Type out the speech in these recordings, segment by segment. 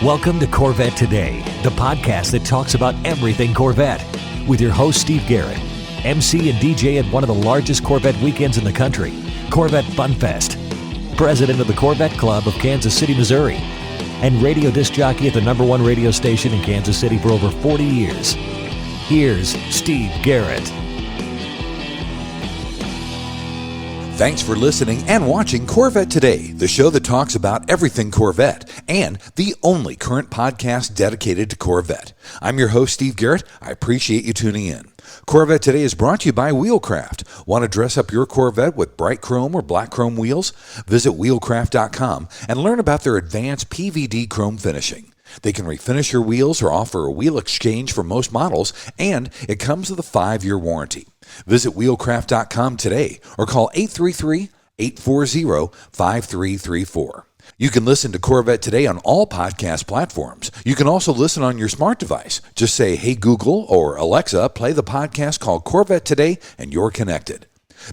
Welcome to Corvette Today, the podcast that talks about everything Corvette, with your host Steve Garrett, MC and DJ at one of the largest Corvette weekends in the country, Corvette Fun Fest, president of the Corvette Club of Kansas City, Missouri, and radio disc jockey at the #1 radio station in Kansas City for over 40 years. Here's Steve Garrett. Thanks for listening and watching Corvette Today, the show that talks about everything Corvette, and the only current podcast dedicated to Corvette. I'm your host, Steve Garrett. I appreciate you tuning in. Corvette Today is brought to you by Wheelcraft. Want to dress up your Corvette with bright chrome or black chrome wheels? Visit wheelcraft.com and learn about their advanced PVD chrome finishing. They can refinish your wheels or offer a wheel exchange for most models, and it comes with a 5-year warranty. Visit wheelcraft.com today or call 833-840-5334. You can listen to Corvette Today on all podcast platforms. You can also listen on your smart device. Just say, "Hey Google" or "Alexa, play the podcast called Corvette Today," and you're connected.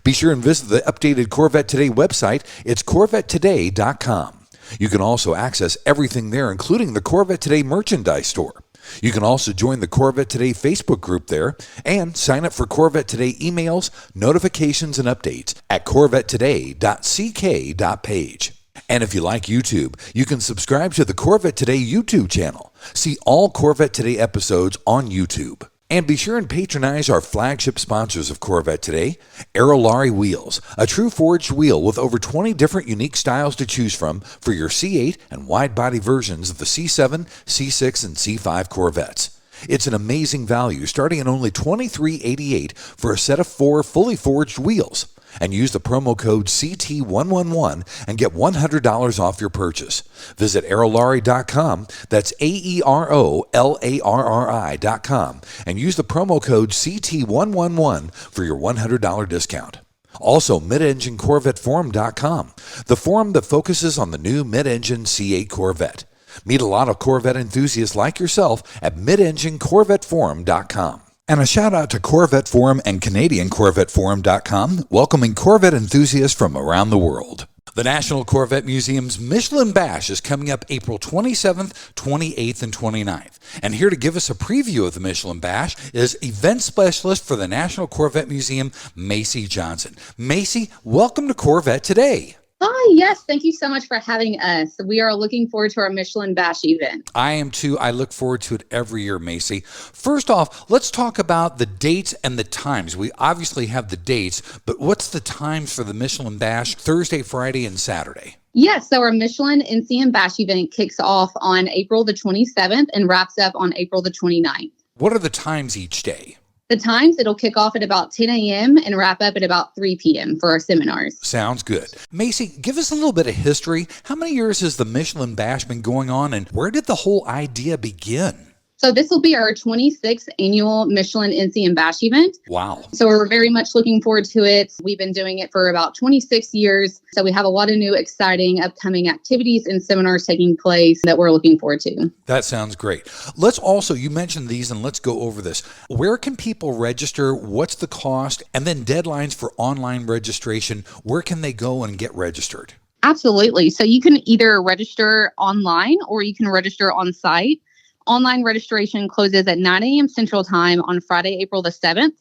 Be sure and visit the updated Corvette Today website. It's CorvetteToday.com. You can also access everything there, including the Corvette Today merchandise store. You can also join the Corvette Today Facebook group there and sign up for Corvette Today emails, notifications, and updates at corvettetoday.ck.page. And if you like YouTube, you can subscribe to the Corvette Today YouTube channel. See all Corvette Today episodes on YouTube. And be sure and patronize our flagship sponsors of Corvette Today, Aerolarri Wheels, a true forged wheel with over 20 different unique styles to choose from for your C8 and wide-body versions of the C7, C6, and C5 Corvettes. It's an amazing value, starting at only $23.88 for a set of 4 fully forged wheels. And use the promo code CT111 and get $100 off your purchase. Visit aerolarri.com, that's AEROLARRI.com, and use the promo code CT111 for your $100 discount. Also, midenginecorvetteforum.com, the forum that focuses on the new mid-engine C8 Corvette. Meet a lot of Corvette enthusiasts like yourself at midenginecorvetteforum.com. And a shout out to Corvette Forum and Canadian CorvetteForum.com, welcoming Corvette enthusiasts from around the world. The National Corvette Museum's Michelin Bash is coming up April 27th, 28th, and 29th. And here to give us a preview of the Michelin Bash is event specialist for the National Corvette Museum, Maci Johnson. Maci, welcome to Corvette Today. Hi, yes. Thank you so much for having us. We are looking forward to our Michelin Bash event. I am too. I look forward to it every year, Maci. First off, let's talk about the dates and the times. We obviously have the dates, but what's the times for the Michelin Bash Thursday, Friday, and Saturday? Yes, so our Michelin NCM Bash event kicks off on April the 27th and wraps up on April the 29th. What are the times each day? The times, it'll kick off at about 10 a.m. and wrap up at about 3 p.m. for our seminars. Sounds good. Maci, give us a little bit of history. How many years has the Michelin Bash been going on, and where did the whole idea begin? So this will be our 26th annual Michelin NCM Bash event. Wow. So we're very much looking forward to it. We've been doing it for about 26 years. So we have a lot of new, exciting, upcoming activities and seminars taking place that we're looking forward to. That sounds great. Let's also, you mentioned these, and let's go over this. Where can people register? What's the cost? And then deadlines for online registration. Where can they go and get registered? Absolutely. So you can either register online or you can register on site. Online registration closes at 9 a.m. Central Time on Friday, April the 7th.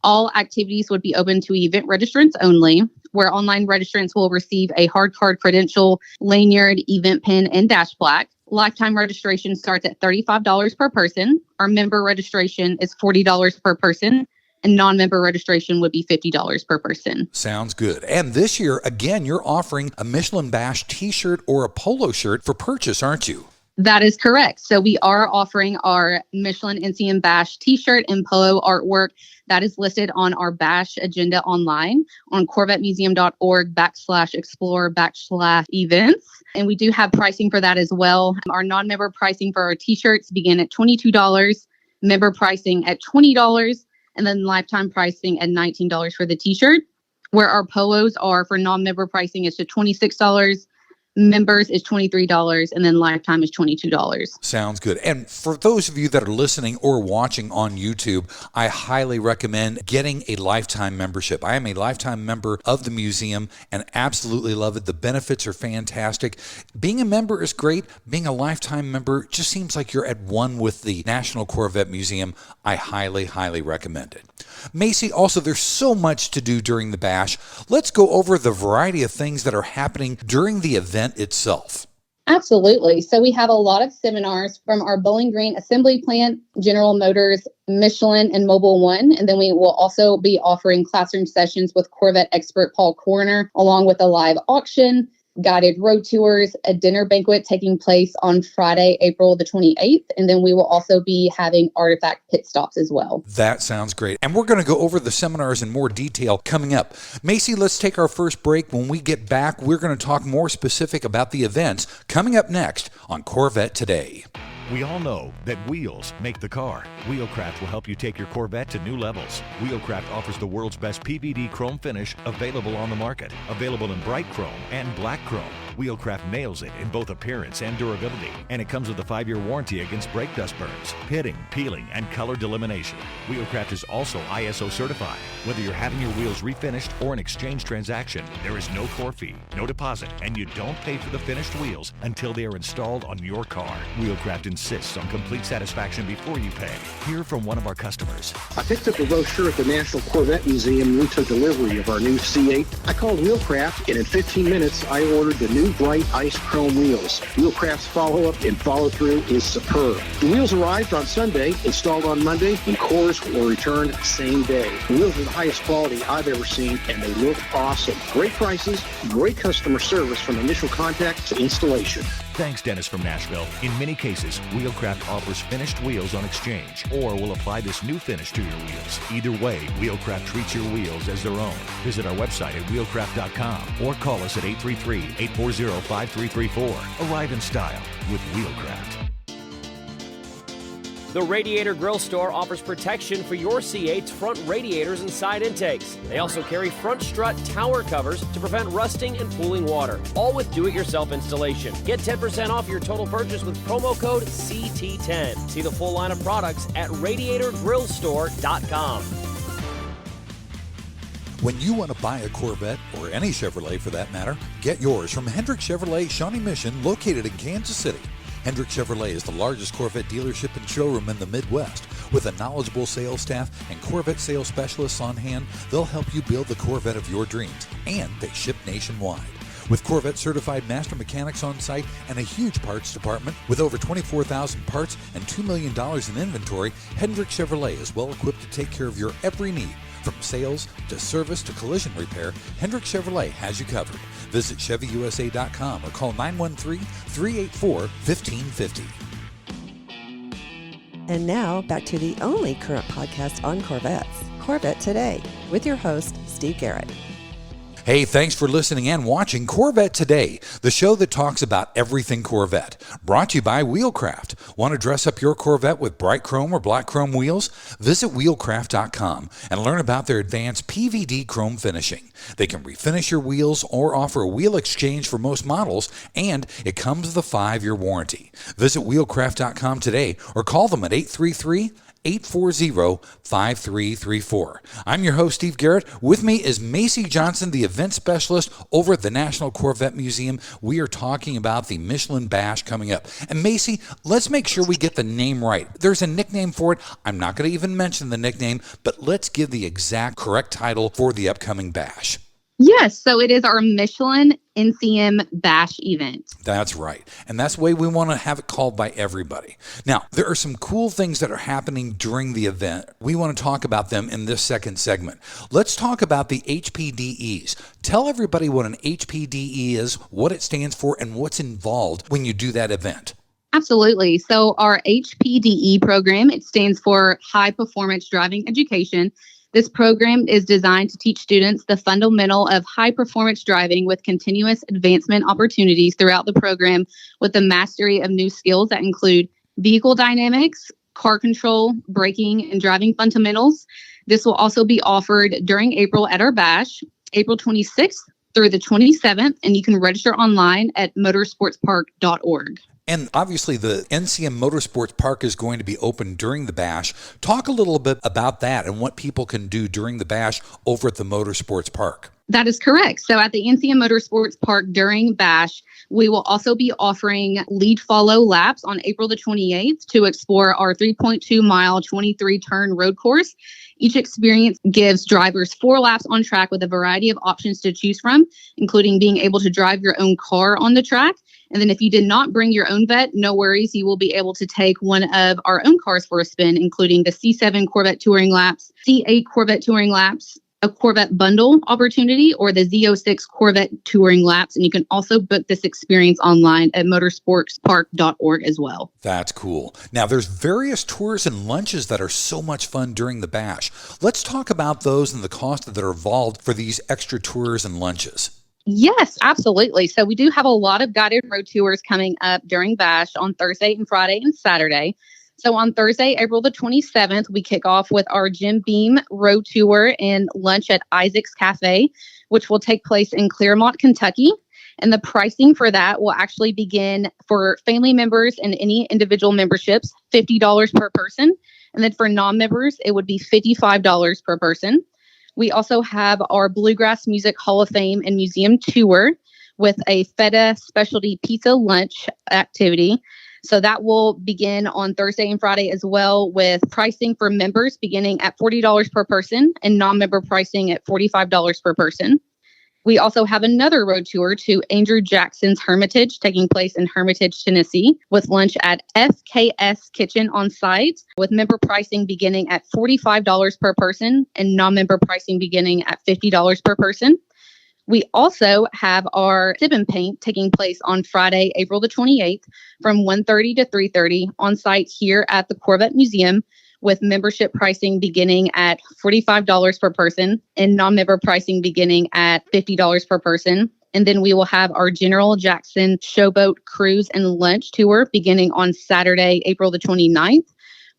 All activities would be open to event registrants only, where online registrants will receive a hard card credential, lanyard, event pin, and dash plaque. Lifetime registration starts at $35 per person. Our member registration is $40 per person, and non-member registration would be $50 per person. Sounds good. And this year, again, you're offering a Michelin Bash t-shirt or a polo shirt for purchase, aren't you? That is correct. So we are offering our Michelin NCM Bash t-shirt and polo artwork that is listed on our Bash agenda online on corvettemuseum.org/explore/events. And we do have pricing for that as well. Our non-member pricing for our t-shirts begin at $22, member pricing at $20, and then lifetime pricing at $19 for the t-shirt, where our polos are for non-member pricing is to $26, Members is $23, and then lifetime is $22. Sounds good. And for those of you that are listening or watching on YouTube, I highly recommend getting a lifetime membership. I am a lifetime member of the museum and absolutely love it. The benefits are fantastic. Being a member is great. Being a lifetime member just seems like you're at one with the National Corvette Museum. I highly, highly recommend it. Maci, also, there's so much to do during the bash. Let's go over the variety of things that are happening during the event itself. Absolutely. So we have a lot of seminars from our Bowling Green Assembly Plant, General Motors, Michelin, and Mobile One. And then we will also be offering classroom sessions with Corvette expert Paul Coroner, along with a live auction, guided road tours, a dinner banquet taking place on Friday, April the 28th. And then we will also be having artifact pit stops as well. That sounds great. And we're going to go over the seminars in more detail coming up. Maci, let's take our first break. When we get back, we're going to talk more specific about the events coming up next on Corvette Today. We all know that wheels make the car. Wheelcraft will help you take your Corvette to new levels. Wheelcraft offers the world's best PVD chrome finish available on the market. Available in bright chrome and black chrome. Wheelcraft nails it in both appearance and durability, and it comes with a 5-year warranty against brake dust burns, pitting, peeling, and color delamination. Wheelcraft is also ISO certified. Whether you're having your wheels refinished or an exchange transaction, there is no core fee, no deposit, and you don't pay for the finished wheels until they are installed on your car. Wheelcraft insists on complete satisfaction before you pay. Hear from one of our customers. I picked up a brochure at the National Corvette Museum and we took delivery of our new C8. I called Wheelcraft, and in 15 minutes, I ordered the new bright ice chrome wheels. Wheelcraft's follow-up and follow-through is superb. The wheels arrived on Sunday, installed on Monday, and cores will return same day. The wheels are the highest quality I've ever seen, and they look awesome. Great prices, great customer service from initial contact to installation. Thanks, Dennis from Nashville. In many cases, Wheelcraft offers finished wheels on exchange or will apply this new finish to your wheels. Either way, Wheelcraft treats your wheels as their own. Visit our website at wheelcraft.com or call us at 833-840-5334. Arrive in style with Wheelcraft. The Radiator Grill Store offers protection for your C8's front radiators and side intakes. They also carry front strut tower covers to prevent rusting and pooling water, all with do-it-yourself installation. Get 10% off your total purchase with promo code CT10. See the full line of products at radiatorgrillstore.com. When you want to buy a Corvette, or any Chevrolet for that matter, get yours from Hendrick Chevrolet Shawnee Mission, located in Kansas City. Hendrick Chevrolet is the largest Corvette dealership and showroom in the Midwest. With a knowledgeable sales staff and Corvette sales specialists on hand, they'll help you build the Corvette of your dreams, and they ship nationwide. With Corvette certified master mechanics on site and a huge parts department with over 24,000 parts and $2 million in inventory, Hendrick Chevrolet is well equipped to take care of your every need. From sales to service to collision repair, Hendrick Chevrolet has you covered. Visit ChevyUSA.com or call 913-384-1550. And now, back to the only current podcast on Corvettes, Corvette Today, with your host, Steve Garrett. Hey, thanks for listening and watching Corvette Today, the show that talks about everything Corvette. Brought to you by Wheelcraft. Want to dress up your Corvette with bright chrome or black chrome wheels? Visit Wheelcraft.com and learn about their advanced PVD chrome finishing. They can refinish your wheels or offer a wheel exchange for most models, and it comes with a 5-year warranty. Visit Wheelcraft.com today or call them at 833-840-5334. I'm your host, Steve Garrett. With me is Maci Johnson, the event specialist over at the National Corvette Museum. We are talking about the Michelin Bash coming up. And Maci, let's make sure we get the name right. There's a nickname for it. I'm not going to even mention the nickname, but let's give the exact correct title for the upcoming bash. Yes, so it is our Michelin NCM Bash event. That's right. And that's the way we want to have it called by everybody. Now, there are some cool things that are happening during the event. We want to talk about them in this second segment. Let's talk about the HPDEs. Tell everybody what an HPDE is, what it stands for, and what's involved when you do that event. Absolutely. So our HPDE program, it stands for High Performance Driving Education. This program is designed to teach students the fundamental of high-performance driving with continuous advancement opportunities throughout the program with the mastery of new skills that include vehicle dynamics, car control, braking, and driving fundamentals. This will also be offered during April at our bash, April 26th through the 27th, and you can register online at motorsportspark.org. And obviously the NCM Motorsports Park is going to be open during the Bash. Talk a little bit about that and what people can do during the Bash over at the Motorsports Park. That is correct. So at the NCM Motorsports Park during Bash, we will also be offering lead follow laps on April the 28th to explore our 3.2 mile, 23 turn road course. Each experience gives drivers 4 laps on track with a variety of options to choose from, including being able to drive your own car on the track. And then if you did not bring your own vet, no worries. You will be able to take one of our own cars for a spin, including the C7 Corvette Touring Laps, C8 Corvette Touring Laps, a Corvette bundle opportunity, or the Z06 Corvette Touring Laps. And you can also book this experience online at motorsportspark.org as well. That's cool. Now, there's various tours and lunches that are so much fun during the Bash. Let's talk about those and the cost that are involved for these extra tours and lunches. Yes, absolutely. So we do have a lot of guided road tours coming up during Bash on Thursday and Friday and Saturday. So on Thursday, April the 27th, we kick off with our Jim Beam Road Tour and lunch at Isaac's Cafe, which will take place in Claremont, Kentucky. And the pricing for that will actually begin for family members and any individual memberships, $50 per person. And then for non-members, it would be $55 per person. We also have our Bluegrass Music Hall of Fame and Museum Tour with a feta specialty pizza lunch activity. So that will begin on Thursday and Friday as well, with pricing for members beginning at $40 per person and non-member pricing at $45 per person. We also have another road tour to Andrew Jackson's Hermitage taking place in Hermitage, Tennessee, with lunch at FKS Kitchen on site, with member pricing beginning at $45 per person and non-member pricing beginning at $50 per person. We also have our Sip and Paint taking place on Friday, April the 28th from 1:30 to 3:30 on site here at the Corvette Museum, with membership pricing beginning at $45 per person and non-member pricing beginning at $50 per person. And then we will have our General Jackson Showboat Cruise and Lunch Tour beginning on Saturday, April the 29th,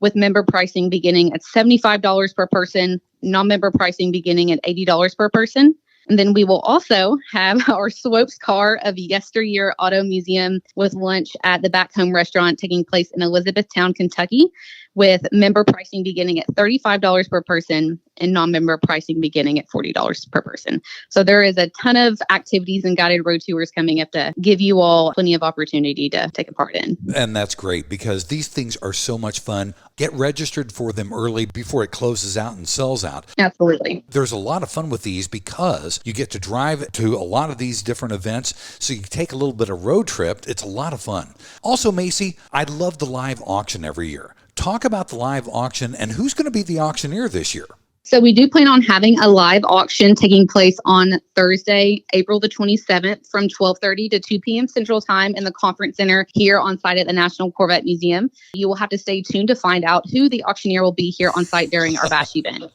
with member pricing beginning at $75 per person, non-member pricing beginning at $80 per person. And then we will also have our Swopes Car of Yesteryear Auto Museum with lunch at the Back Home Restaurant taking place in Elizabethtown, Kentucky, with member pricing beginning at $35 per person and non-member pricing beginning at $40 per person. So there is a ton of activities and guided road tours coming up to give you all plenty of opportunity to take a part in. And that's great because these things are so much fun. Get registered for them early before it closes out and sells out. Absolutely. There's a lot of fun with these because you get to drive to a lot of these different events. So you take a little bit of road trip. It's a lot of fun. Also, Maci, I love the live auction every year. Talk about the live auction and who's going to be the auctioneer this year. So we do plan on having a live auction taking place on Thursday, April the 27th from 12:30 to 2 p.m. Central Time in the Conference Center here on site at the National Corvette Museum. You will have to stay tuned to find out who the auctioneer will be here on site during our Bash event.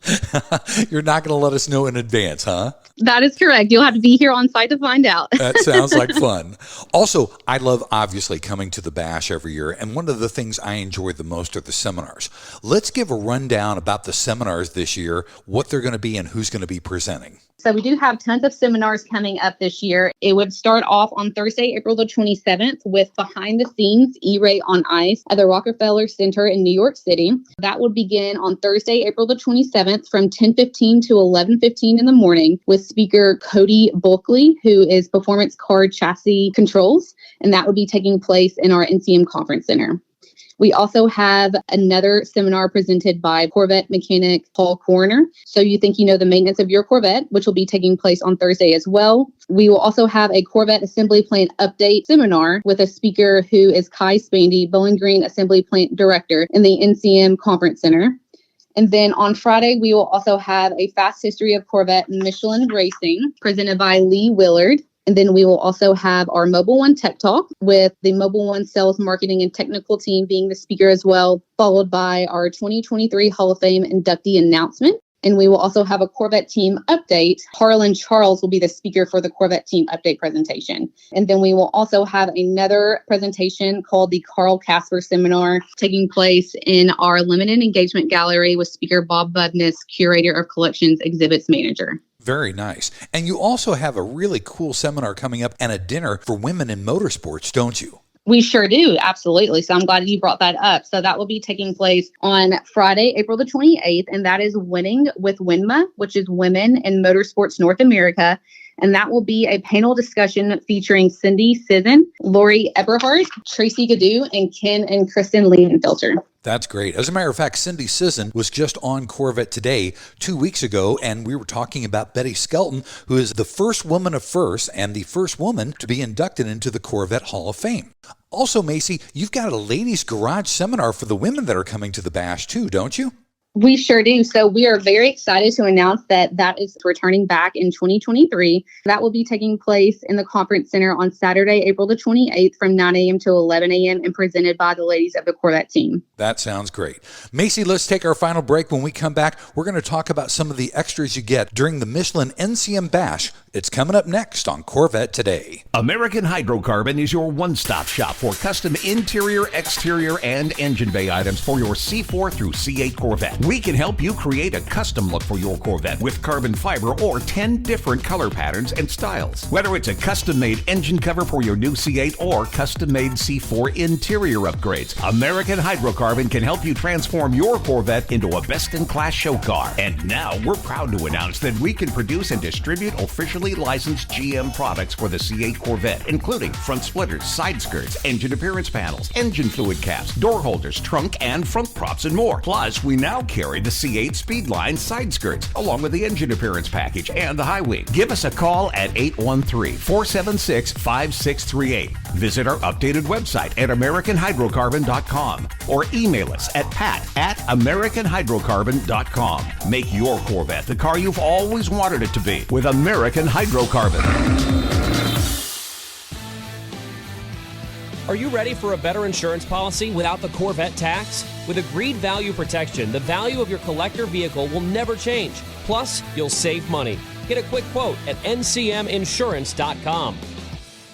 You're not going to let us know in advance, huh? That is correct. You'll have to be here on site to find out. That sounds like fun. Also, I love obviously coming to the Bash every year, and one of the things I enjoy the most are the seminars. Let's give a rundown about the seminars this year, what they're going to be and who's going to be presenting. So we do have tons of seminars coming up this year. It would start off on Thursday, April the 27th with Behind the Scenes E-Ray on Ice at the Rockefeller Center in New York City. That would begin on Thursday, April the 27th from 10:15 to 11:15 in the morning with speaker Cody Bulkley, who is Performance Car Chassis Controls, and that would be taking place in our NCM Conference Center. We also have another seminar presented by Corvette mechanic Paul Coroner. So you think you know the maintenance of your Corvette, which will be taking place on Thursday as well. We will also have a Corvette Assembly Plant Update seminar with a speaker who is Kai Spandy, Bowling Green Assembly Plant Director in the NCM Conference Center. And then on Friday, we will also have a Fast History of Corvette Michelin Racing presented by Lee Willard. And then we will also have our Mobile One Tech Talk with the Mobile One Sales, Marketing, and Technical team being the speaker as well, followed by our 2023 Hall of Fame inductee announcement. And we will also have a Corvette team update. Harlan Charles will be the speaker for the Corvette team update presentation. And then we will also have another presentation called the Carl Casper Seminar taking place in our limited engagement gallery with speaker Bob Budness, curator of collections exhibits manager. Very nice. And you also have a really cool seminar coming up and a dinner for women in motorsports, don't you? We sure do. Absolutely. So I'm glad you brought that up. So that will be taking place on Friday, April the 28th. And that is Winning with WINMA, which is Women in Motorsports North America. And that will be a panel discussion featuring Cindy Sisson, Lori Eberhardt, Tracy Gaddu, and Ken and Kristen Liebenfelter. That's great. As a matter of fact, Cindy Sisson was just on Corvette Today 2 weeks ago, and we were talking about Betty Skelton, who is the first woman of first and the first woman to be inducted into the Corvette Hall of Fame. Also, Maci, you've got a ladies' garage seminar for the women that are coming to the Bash too, don't you? We sure do. So we are very excited to announce that is returning back in 2023. That will be taking place in the Conference Center on Saturday, April the 28th from 9 a.m. to 11 a.m. and presented by the ladies of the Corvette team. That sounds great. Maci, let's take our final break. When we come back, we're going to talk about some of the extras you get during the Michelin NCM Bash. It's coming up next on Corvette Today. American Hydrocarbon is your one-stop shop for custom interior, exterior, and engine bay items for your C4 through C8 Corvette. We can help you create a custom look for your Corvette with carbon fiber or 10 different color patterns and styles. Whether it's a custom-made engine cover for your new C8 or custom-made C4 interior upgrades, American Hydrocarbon can help you transform your Corvette into a best-in-class show car. And now we're proud to announce that we can produce and distribute officially licensed GM products for the C8 Corvette, including front splitters, side skirts, engine appearance panels, engine fluid caps, door holders, trunk and front props, and more. Plus, we now carry the C8 Speedline side skirts, along with the engine appearance package and the high wing. Give us a call at 813-476-5638. Visit our updated website at AmericanHydrocarbon.com or email us at pat@AmericanHydrocarbon.com. Make your Corvette the car you've always wanted it to be with American Hydrocarbon. Are you ready for a better insurance policy without the Corvette tax? With agreed value protection, the value of your collector vehicle will never change. Plus, you'll save money. Get a quick quote at ncminsurance.com.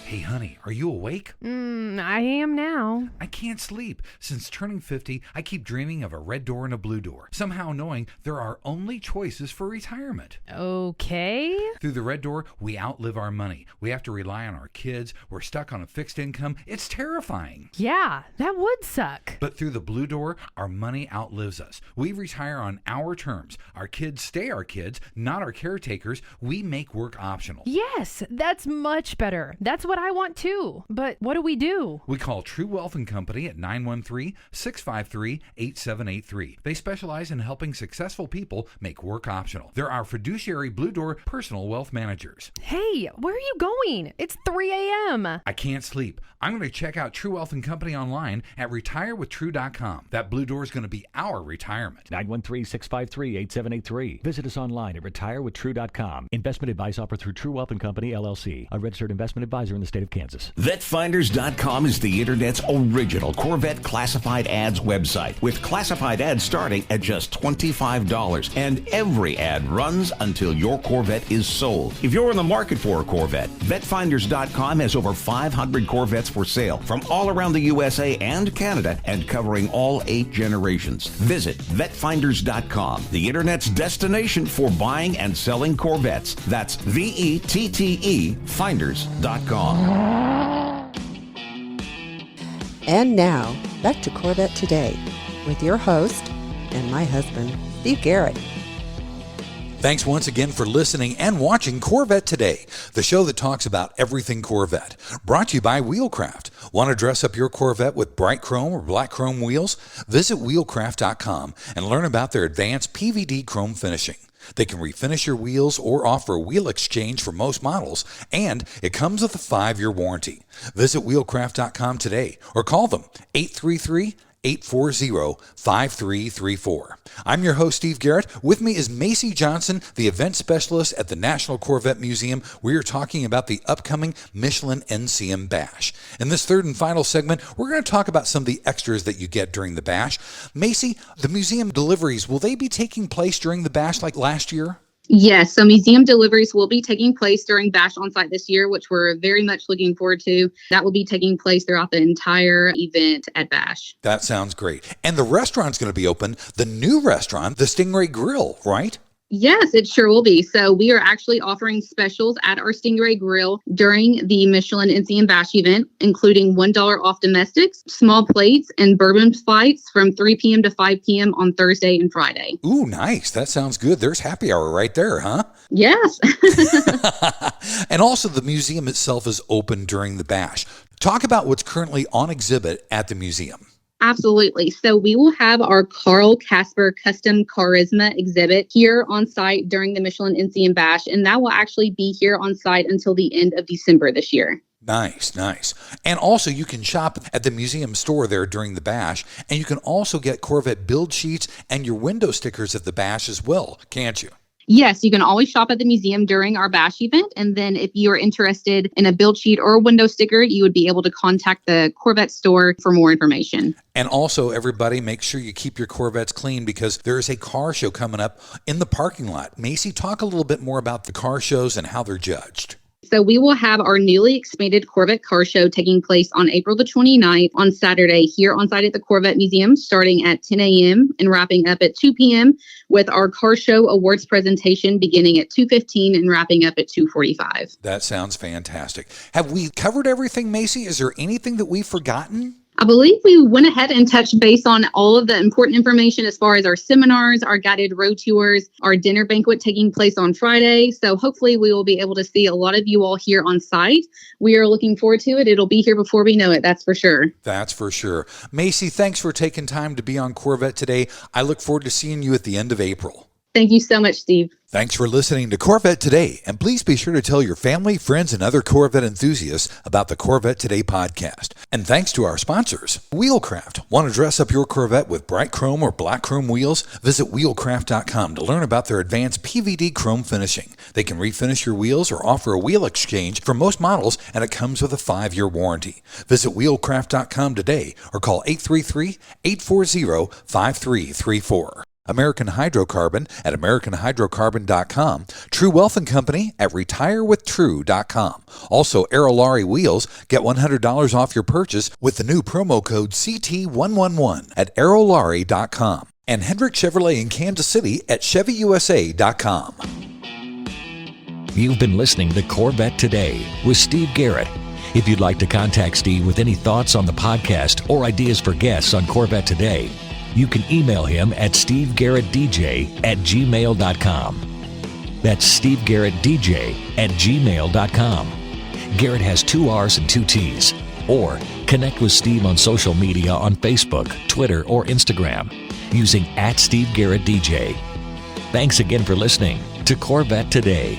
Hey, honey, are you awake? I am now. I can't sleep. Since turning 50, I keep dreaming of a red door and a blue door, somehow knowing there are only choices for retirement. Okay. Through the red door, we outlive our money. We have to rely on our kids. We're stuck on a fixed income. It's terrifying. Yeah, that would suck. But through the blue door, our money outlives us. We retire on our terms. Our kids stay our kids, not our caretakers. We make work optional. Yes, that's much better. That's what I want too. But what do we do? We call True Wealth & Company at 913-653-8783. They specialize in helping successful people make work optional. They're our fiduciary Blue Door personal wealth managers. Hey, where are you going? It's 3 a.m. I can't sleep. I'm going to check out True Wealth & Company online at retirewithtrue.com. That Blue Door is going to be our retirement. 913-653-8783. Visit us online at retirewithtrue.com. Investment advice offered through True Wealth & Company, LLC, a registered investment advisor in the state of Kansas. VetFinders.com is the Internet's original Corvette classified ads website, with classified ads starting at just $25, and every ad runs until your Corvette is sold. If you're in the market for a Corvette, VetFinders.com has over 500 Corvettes for sale from all around the USA and Canada, and covering all 8 generations. Visit VetFinders.com, the Internet's destination for buying and selling Corvettes. That's VETTE Finders.com. And now, back to Corvette Today with your host and my husband, Steve Garrett. Thanks once again for listening and watching Corvette Today, the show that talks about everything Corvette. Brought to you by Wheelcraft. Want to dress up your Corvette with bright chrome or black chrome wheels? Visit wheelcraft.com and learn about their advanced PVD chrome finishing. They can refinish your wheels or offer a wheel exchange for most models, and it comes with a 5-year warranty. Visit wheelcraft.com today or call them 833-840-5334. I'm your host, Steve Garrett. With me is Maci Johnson, the event specialist at the National Corvette Museum. We are talking about the upcoming Michelin NCM Bash. In this third and final segment, we're going to talk about some of the extras that you get during the Bash. Maci, the museum deliveries, will they be taking place during the Bash like last year? Yes, so museum deliveries will be taking place during Bash On-Site this year, which we're very much looking forward to. That will be taking place throughout the entire event at Bash. That sounds great. And the restaurant's going to be open, the new restaurant, the Stingray Grill, right? Yes, it sure will be. So we are actually offering specials at our Stingray Grill during the Michelin NCM Bash event, including $1 off domestics, small plates, and bourbon flights from 3 p.m. to 5 p.m. on Thursday and Friday. Ooh, nice. That sounds good. There's happy hour right there, huh? Yes. And also the museum itself is open during the bash. Talk about what's currently on exhibit at the museum. Absolutely. So we will have our Carl Casper Custom Charisma exhibit here on site during the Michelin NCM Bash, and that will actually be here on site until the end of December this year. Nice, nice. And also you can shop at the museum store there during the bash, and you can also get Corvette build sheets and your window stickers at the bash as well, can't you? Yes, you can always shop at the museum during our bash event. And then if you are interested in a build sheet or a window sticker, you would be able to contact the Corvette store for more information. And also, everybody, make sure you keep your Corvettes clean because there is a car show coming up in the parking lot. Maci, talk a little bit more about the car shows and how they're judged. So we will have our newly expanded Corvette car show taking place on April the 29th on Saturday here on site at the Corvette Museum, starting at 10 a.m. and wrapping up at 2 p.m. with our car show awards presentation beginning at 2:15 and wrapping up at 2:45. That sounds fantastic. Have we covered everything, Maci? Is there anything that we've forgotten? I believe we went ahead and touched base on all of the important information as far as our seminars, our guided road tours, our dinner banquet taking place on Friday. So hopefully we will be able to see a lot of you all here on site. We are looking forward to it. It'll be here before we know it. That's for sure. That's for sure. Maci, thanks for taking time to be on Corvette Today. I look forward to seeing you at the end of April. Thank you so much, Steve. Thanks for listening to Corvette Today, and please be sure to tell your family, friends, and other Corvette enthusiasts about the Corvette Today podcast. And thanks to our sponsors, Wheelcraft. Want to dress up your Corvette with bright chrome or black chrome wheels? Visit wheelcraft.com to learn about their advanced PVD chrome finishing. They can refinish your wheels or offer a wheel exchange for most models, and it comes with a 5-year warranty. Visit wheelcraft.com today or call 833-840-5334. American Hydrocarbon at AmericanHydrocarbon.com. True Wealth and Company at RetireWithTrue.com. Also, Aerolarri Wheels. Get $100 off your purchase with the new promo code CT111 at Aerolarri.com. And Hendrick Chevrolet in Kansas City at ChevyUSA.com. You've been listening to Corvette Today with Steve Garrett. If you'd like to contact Steve with any thoughts on the podcast or ideas for guests on Corvette Today, you can email him at stevegarrettdj@gmail.com. That's stevegarrettdj@gmail.com. Garrett has 2 R's and 2 T's. Or connect with Steve on social media on Facebook, Twitter, or Instagram using @SteveGarrettDJ. Thanks again for listening to Corvette Today.